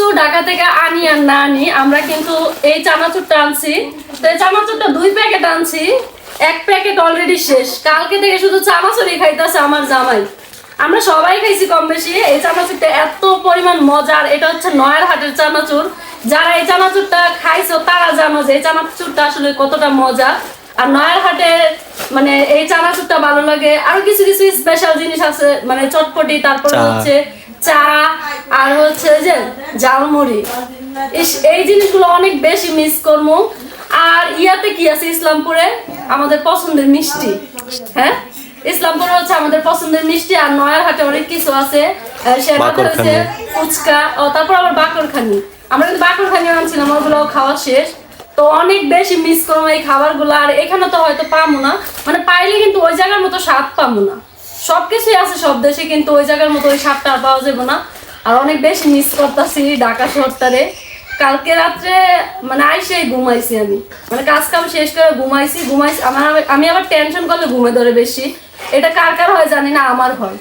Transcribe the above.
কিছু ঢাকা থেকে আনি আর না আনি, আমরা কিন্তু এই চানাচুরটা আনছি। তো এই চানাচুরটা 2 প্যাকেট আনছি, 1 প্যাকেট অলরেডি শেষ। কালকে থেকে শুধু চানাচুরই খাইতেছে আমার জামাই। আমরা সবাই খাইছি কম বেশি। এই চানাচুরটা এত পরিমাণ মজার। এটা হচ্ছে নয়ারহাটের চানাচুর। যারা এই চানাচুরটা খাইছো তারা জানো যে এই চানাচুরটা আসলে কতটা মজা। আর নয়ারহাটে মানে এই চানাচুরটা ভালো লাগে। আরো কিছু কিছু স্পেশাল জিনিস আছে, মানে চটপটি, তারপরে হচ্ছে চা, আর হচ্ছে যে ঝালমুড়ি। এই জিনিসগুলো অনেক বেশি মিস করবো। আর ইয়াতে কি আছে, ইসলামপুরে আমাদের পছন্দের মিষ্টি। হ্যাঁ, ইসলামপুরে হচ্ছে আমাদের পছন্দের মিষ্টি। আর নয়ারহাটে অনেক কিছু আছে, সেটাতে হচ্ছে ফুচকা, তারপর আবার বাকরখানি। আমরা কিন্তু বাকরখানি আনছিলাম, ওগুলো খাওয়া শেষ। তো অনেক বেশি মিস করবো এই খাবারগুলো। আর এখানে তো হয়তো পাবো না, মানে পাইলে কিন্তু ওই জায়গার মতো স্বাদ পাবো না। সবকিছুই আছে সব দেশে, কিন্তু ওই জায়গার মতো ওই স্বাদটা আর পাওয়া যাবে না। আর অনেক বেশি মিস করতেছি ঢাকা শহরটারে। কালকে রাত্রে মানে আইসেই ঘুমাইছি আমি, মানে কাজ কাম শেষ করে ঘুমাইছি। আমি আবার টেনশন করলে ঘুমে ধরে বেশি। এটা কার কার হয় জানি না, আমার হয়।